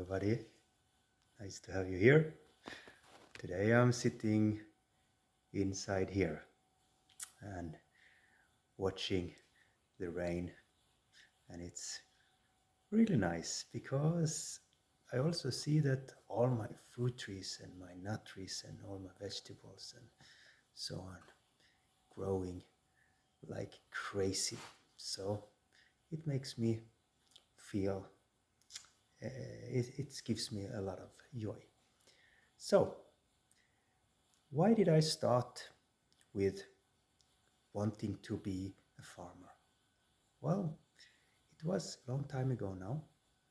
everybody. Nice to have you here. Today I'm sitting inside here and watching the rain, and it's really nice because I also see that all my fruit trees and my nut trees and all my vegetables and so on growing like crazy. So it makes me feel it gives me a lot of joy. So why did I start with wanting to be a farmer? Well, it was a long time ago now,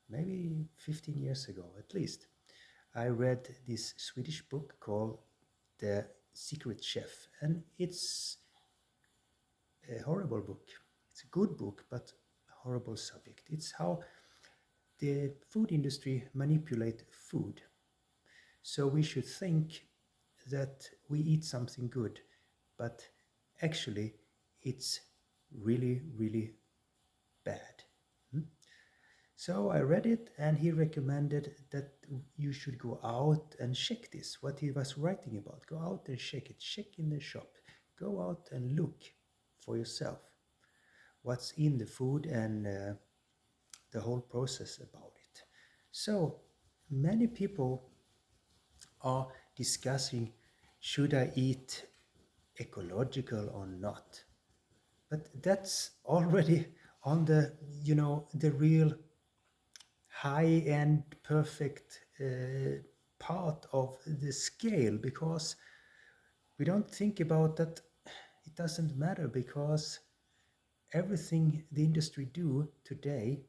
maybe 15 years ago at least. I read this Swedish book called The Secret Chef, and it's a horrible book. It's a good book, but a horrible subject. It's how the food industry manipulate food. So we should think that we eat something good, but actually it's really, really bad. So I read it, and he recommended that you should go out and check this, what he was writing about. Go out and check it, check in the shop, go out and look for yourself what's in the food and the whole process about it. So many people are discussing, should I eat ecological or not? But that's already on the real high-end perfect part of the scale, because we don't think about that. It doesn't matter, because everything the industry do today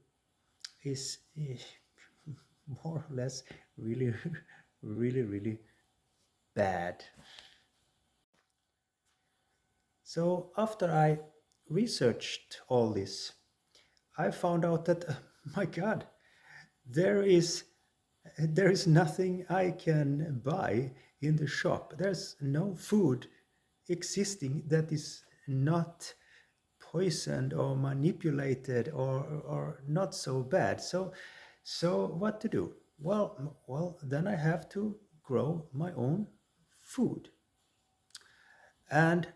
is more or less really really bad. So after I researched all this, I found out that my God, there is nothing I can buy in the shop. There's no food existing that is not poisoned or manipulated or not so bad. So what to do? Well, then I have to grow my own food. And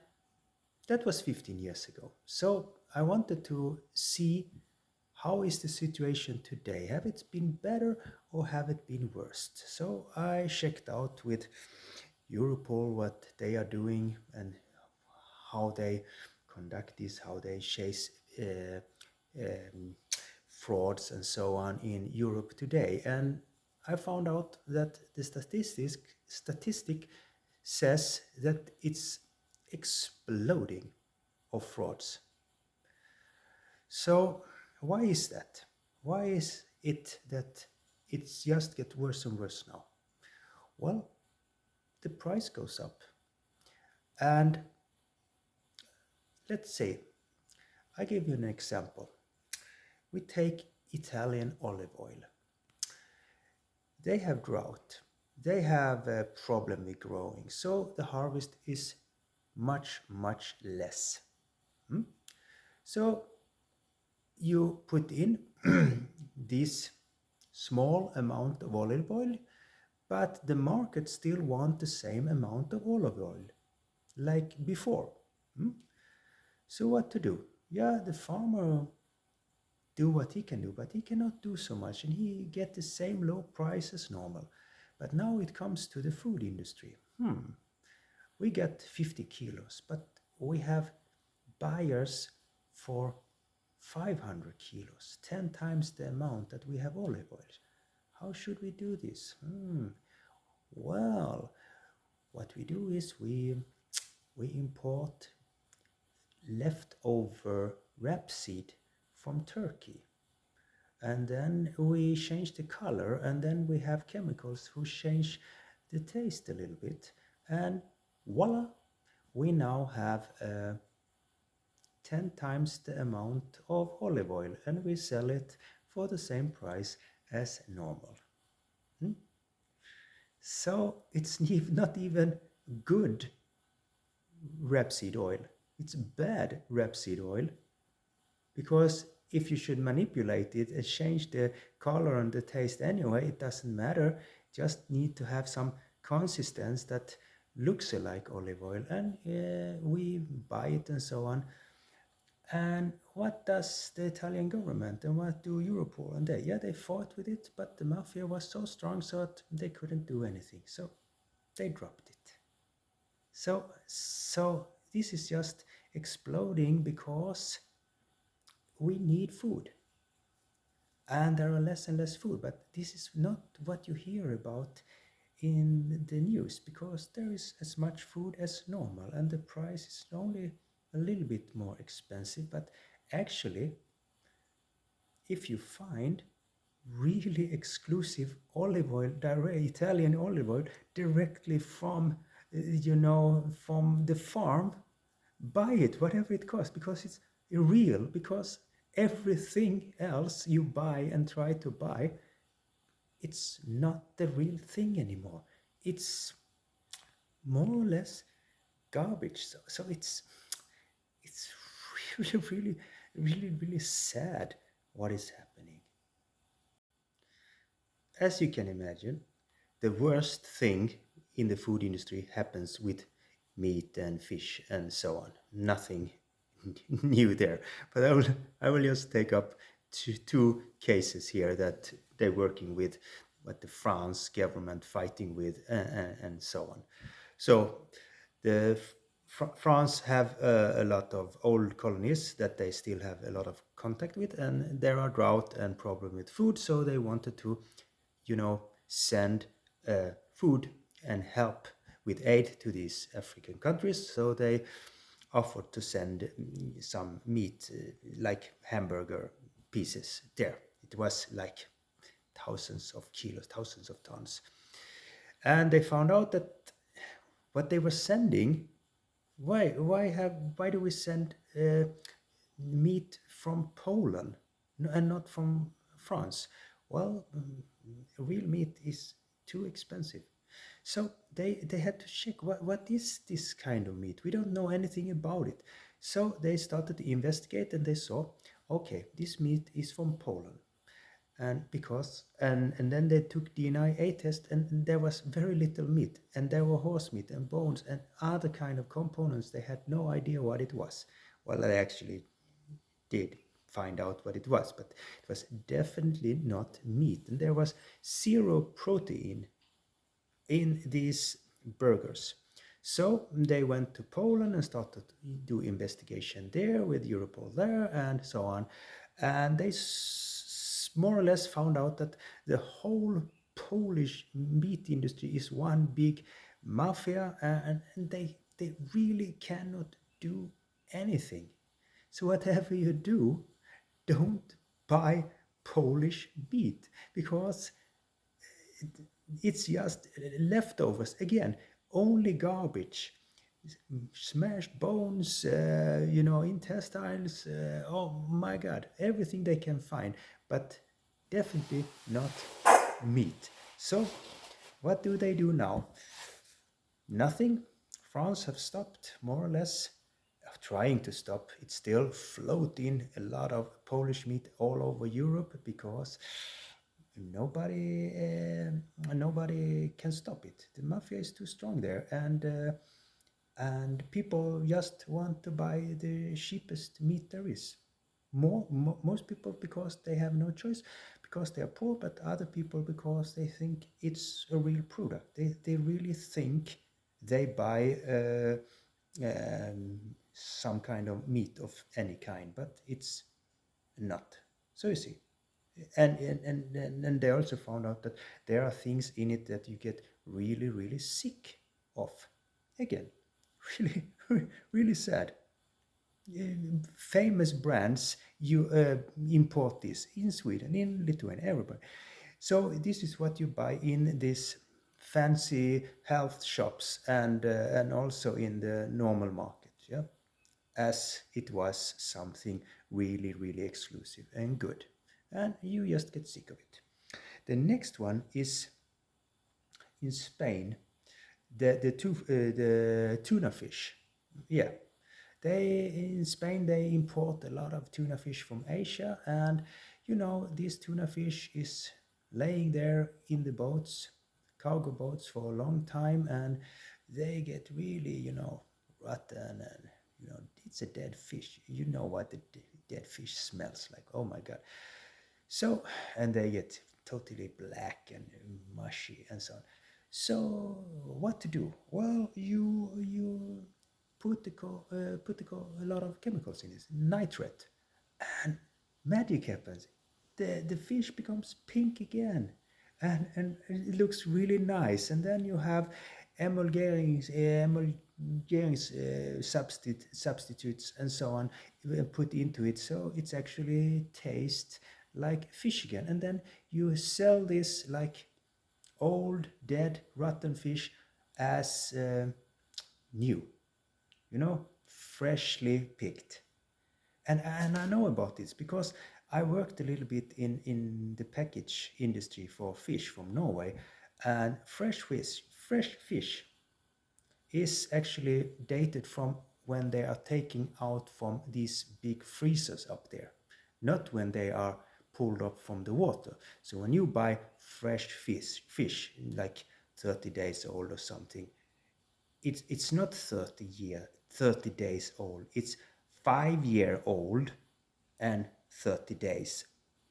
that was 15 years ago. So I wanted to see, how is the situation today? Have it been better or have it been worse? So I checked out with Europol what they are doing and how they conduct this, how they chase frauds and so on in Europe today. And I found out that the statistic says that it's exploding of frauds. So why is that? Why is it that it's just get worse and worse now? Well, the price goes up. And let's say, I give you an example. We take Italian olive oil. They have drought. They have a problem with growing. So the harvest is much, much less. So you put in this small amount of olive oil, but the market still want the same amount of olive oil like before. So what to do? Yeah, the farmer do what he can do, but he cannot do so much, and he get the same low price as normal. But now it comes to the food industry. We get 50 kilos, but we have buyers for 500 kilos, 10 times the amount that we have olive oil. How should we do this? Well, what we do is we import leftover rapeseed from Turkey, and then we change the color, and then we have chemicals who change the taste a little bit, and voila, we now have 10 times the amount of olive oil, and we sell it for the same price as normal. So it's not even good rapeseed oil. It's bad rapeseed oil, because if you should manipulate it and change the color and the taste anyway, it doesn't matter. Just need to have some consistency that looks like olive oil, and we buy it and so on. And what does the Italian government and what do Europol and they? Yeah, they fought with it, but the mafia was so strong so that they couldn't do anything. So they dropped it. So this is just exploding because we need food. And there are less and less food, but this is not what you hear about in the news, because there is as much food as normal and the price is only a little bit more expensive. But actually, if you find really exclusive olive oil, Italian olive oil, directly from, from the farm, buy it, whatever it costs, because it's real, because everything else you buy and try to buy, it's not the real thing anymore. It's more or less garbage. So it's really, really, really, really sad what is happening. As you can imagine, the worst thing in the food industry happens with meat and fish and so on. Nothing new there. But I will just take up two cases here that they're working with, what the France government fighting with, and so on. So the France have a lot of old colonies that they still have a lot of contact with, and there are drought and problem with food, so they wanted to, send food and help with aid to these African countries. So they offered to send some meat, like hamburger pieces there. It was like thousands of kilos, thousands of tons. And they found out that what they were sending, why do we send meat from Poland and not from France? Well, real meat is too expensive. So they had to check what is this kind of meat. We don't know anything about it. So they started to investigate and they saw, okay, this meat is from Poland. And then they took DNA test, and there was very little meat, and there were horse meat and bones and other kind of components. They had no idea what it was. Well, they actually did find out what it was, but it was definitely not meat, and there was zero protein in these burgers. So they went to Poland and started to do investigation there with Europol there and so on. And they more or less found out that the whole Polish meat industry is one big mafia, and they really cannot do anything. So whatever you do, don't buy Polish meat, because it's just leftovers. Again, only garbage, smashed bones, intestines. Oh my God, everything they can find, but definitely not meat. So, what do they do now? Nothing. France have stopped, more or less, trying to stop. It's still floating a lot of Polish meat all over Europe, because nobody can stop it. The mafia is too strong there, and people just want to buy the cheapest meat there is. Most people because they have no choice, because they are poor, but other people because they think it's a real product. They really think they buy some kind of meat of any kind, but it's not. So you see, and they also found out that there are things in it that you get really, really sick of. Again, really, really sad. Famous brands, you import this in Sweden, in Lithuania, everybody. So this is what you buy in this fancy health shops, and also in the normal market, yeah, as it was something really, really exclusive and good, and you just get sick of it. The next one is in Spain, the tuna fish. Yeah, They in Spain they import a lot of tuna fish from Asia, and this tuna fish is laying there in the boats, cargo boats for a long time, and they get really rotten, and it's a dead fish. You know what the dead fish smells like. Oh my God. So, and they get totally black and mushy and so on. So, what to do? Well, you put a lot of chemicals in it, nitrate, and magic happens. The fish becomes pink again, and it looks really nice. And then you have emulgations, substitutes, and so on put into it, so it's actually tastes like fish again. And then you sell this like old, dead, rotten fish as new, freshly picked. And I know about this because I worked a little bit in the package industry for fish from Norway, and fresh fish is actually dated from when they are taking out from these big freezers up there, not when they are pulled up from the water. So when you buy fresh fish like 30 days old or something, it's not 30 days old. It's 5 year old and 30 days.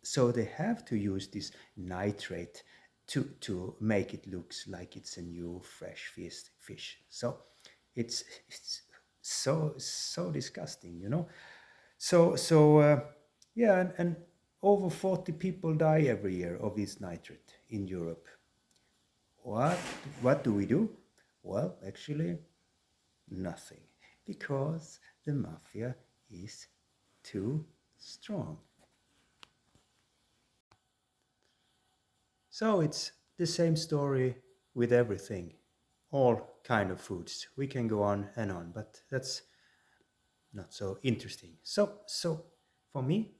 So they have to use this nitrate to make it looks like it's a new fresh fish. So it's so disgusting. So yeah, and over 40 people die every year of this nitrate in Europe. What what do we do? Well, actually nothing, because the mafia is too strong. So it's the same story with everything, all kind of foods. We can go on and on, but that's not so interesting. So for me,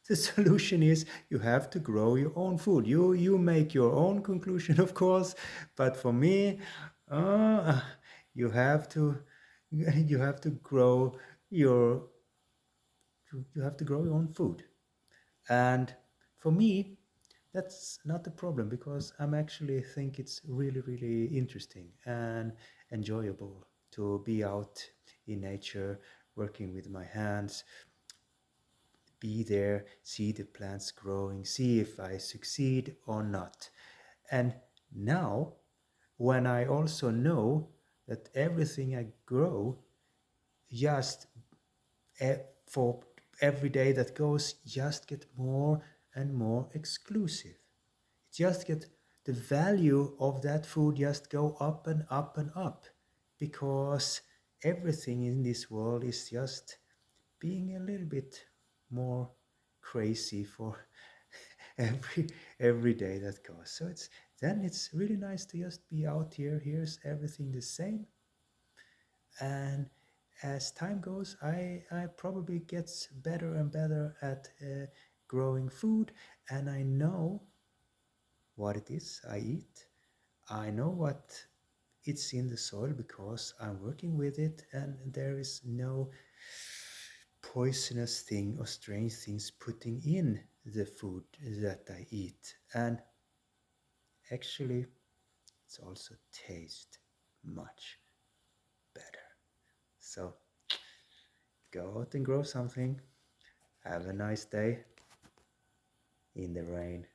the solution is you have to grow your own food. You make your own conclusion, of course, but for me, uh, you have to you have to grow your you have to grow your own food. And for me, that's not a problem because I'm actually think it's really, really interesting and enjoyable to be out in nature, working with my hands, be there, see the plants growing, see if I succeed or not. And now, when I also know that everything I grow just for every day that goes just get more and more exclusive. It just get the value of that food just go up and up and up, because everything in this world is just being a little bit more crazy for every day that goes. So it's really nice to just be out here. Here's everything the same, and as time goes, I probably gets better and better at growing food, and I know what it is I eat. I know what it's in the soil because I'm working with it, and there is no poisonous thing or strange things putting in the food that I eat. And actually, it's also taste much better. So go out and grow something. Have a nice day in the rain.